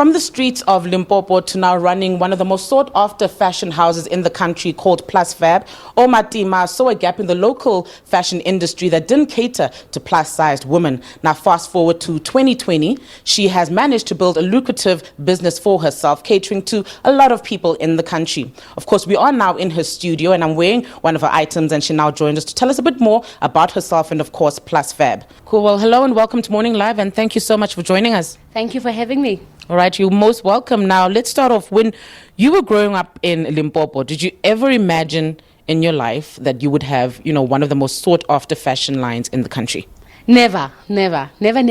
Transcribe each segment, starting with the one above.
From the streets of Limpopo to now running one of the most sought-after fashion houses in the country called Plus Fab, Ouma Tema saw a gap in the local fashion industry that didn't cater to plus-sized women. Now, fast forward to 2020, she has managed to build a lucrative business for herself, catering to a lot of people in the country. Of course, we are now in her studio, and I'm wearing one of her items, and she now joins us to tell us a bit more about herself and, of course, Plus Fab. Cool. Well, hello and welcome to Morning Live, and thank you so much for joining us. Thank you for having me. All right, you're most welcome. Now, let's start off. When you were growing up in Limpopo, did you ever imagine in your life that you would have, one of the most sought-after fashion lines in the country? Never. I've never. I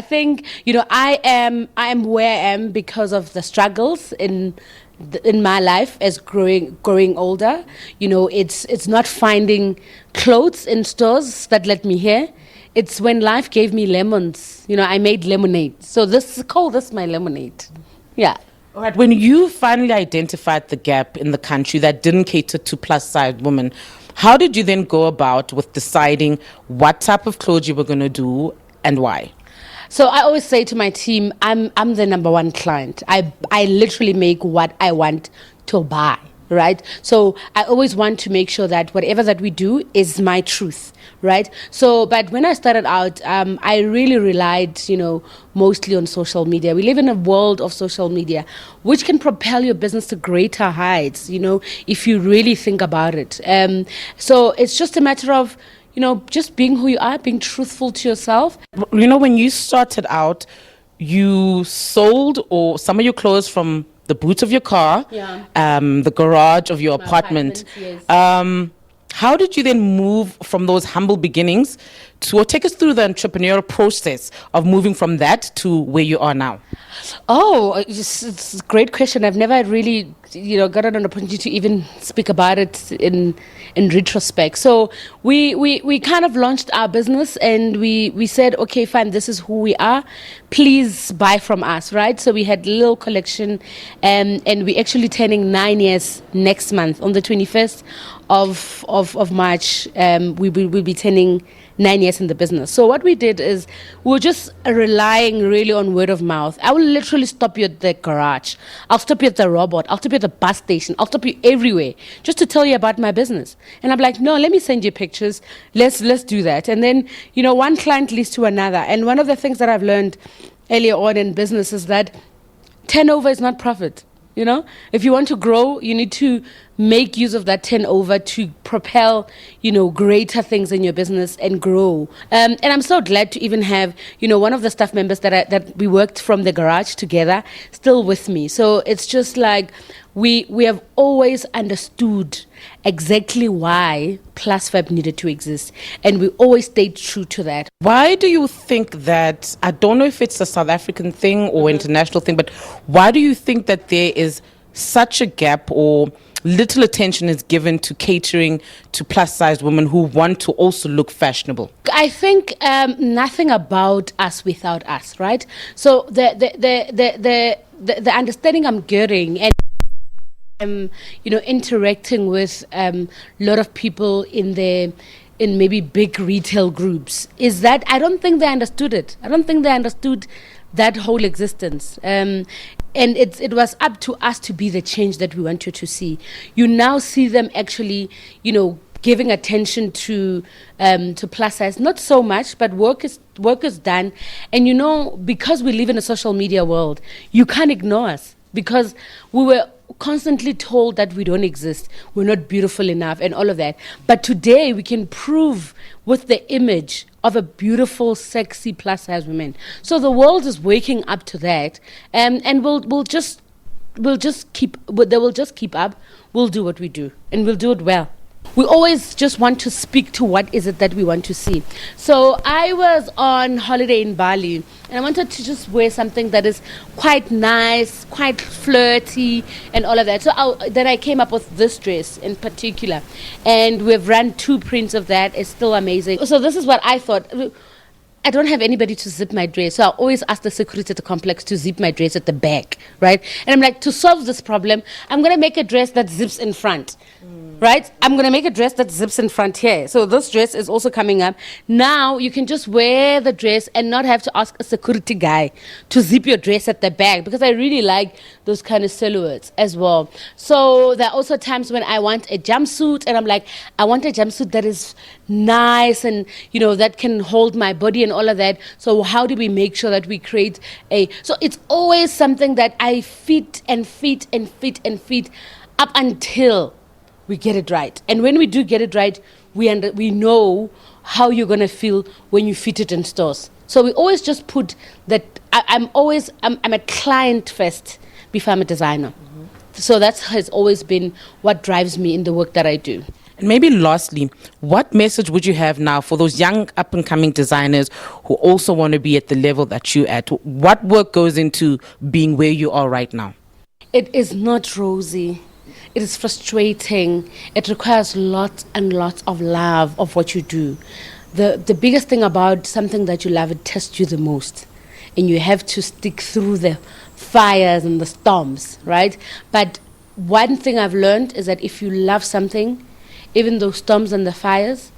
think, I am where I am because of the struggles in my life as growing older. It's not finding clothes in stores that let me here. It's when life gave me lemons. I made lemonade. So call this my lemonade. Yeah. All right. When you finally identified the gap in the country that didn't cater to plus-sized women, how did you then go about with deciding what type of clothes you were going to do and why? So I always say to my team, I'm the number one client. I literally make what I want to buy, right? So I always want to make sure that whatever that we do is my truth, right? So, but when I started out, I really relied, mostly on social media. We live in a world of social media, which can propel your business to greater heights, if you really think about it. So it's just a matter of, just being who you are, being truthful to yourself. When you started out, you sold or some of your clothes from the boot of your car, the garage of your apartment. Yes. How did you then move from those humble beginnings or take us through the entrepreneurial process of moving from that to where you are now? Oh, it's a great question. I've never really, gotten an opportunity to even speak about it in retrospect. So we kind of launched our business and we said, okay, fine, this is who we are. Please buy from us, right? So we had a little collection and we're actually turning 9 years next month on the 21st of March. We'll be turning 9 years in the business. So what we did is we were just relying really on word of mouth. I will literally stop you at the garage. I'll stop you at the robot. I'll stop you at the bus station. I'll stop you everywhere just to tell you about my business. And I'm like, no, let me send you pictures. Let's do that. And then, one client leads to another. And one of the things that I've learned earlier on in business is that turnover is not profit. If you want to grow, you need to make use of that turnover to propel, greater things in your business and grow. And I'm so glad to even have, one of the staff members that we worked from the garage together still with me. So it's just like we have always understood exactly why Plus Fab needed to exist. And we always stayed true to that. Why do you think that, I don't know if it's a South African thing or international thing, but why do you think that there is such a gap or little attention is given to catering to plus-sized women who want to also look fashionable? I think nothing about us without us, right? So the understanding I'm getting and interacting with a lot of people in maybe big retail groups is that I don't think they understood it. I don't think they understood that whole existence. And it was up to us to be the change that we want you to see. You now see them actually, giving attention to plus size, not so much, but work is done. And because we live in a social media world, you can't ignore us because we were constantly told that we don't exist, we're not beautiful enough and all of that. But today we can prove with the image of a beautiful, sexy plus-size woman. So the world is waking up to that, and they will just keep up. We'll do what we do, and we'll do it well. We always just want to speak to what is it that we want to see. So I was on holiday in Bali, and I wanted to just wear something that is quite nice, quite flirty, and all of that. So then I came up with this dress in particular, and we've run 2 prints of that. It's still amazing. So this is what I thought. I don't have anybody to zip my dress, so I always ask the security at the complex to zip my dress at the back, right? And I'm like, to solve this problem, I'm going to make a dress that zips in front. right? I'm going to make a dress that zips in front here. So this dress is also coming up. Now you can just wear the dress and not have to ask a security guy to zip your dress at the back, because I really like those kind of silhouettes as well. So there are also times when I want a jumpsuit and I'm like, I want a jumpsuit that is nice and, you know, that can hold my body and all of that. So how do we make sure that we create so it's always something that I fit and fit and fit and fit up until we get it right. And when we do get it right, we know how you're going to feel when you fit it in stores. So we always just put that, I'm a client first before I'm a designer. So that has always been what drives me in the work that I do. And maybe lastly, what message would you have now for those young up-and-coming designers who also want to be at the level that you're at? What work goes into being where you are right now? It is not rosy. It is frustrating. It requires lots and lots of love of what you do. The biggest thing about something that you love, it tests you the most. And you have to stick through the fires and the storms, right? But one thing I've learned is that if you love something, even those storms and the fires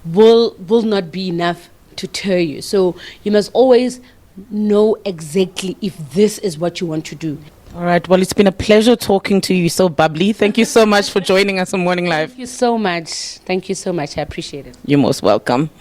will not be enough to tear you. So you must always know exactly if this is what you want to do. All right. Well, it's been a pleasure talking to you. So bubbly. Thank you so much for joining us on Morning Live. Thank you so much. Thank you so much. I appreciate it. You're most welcome.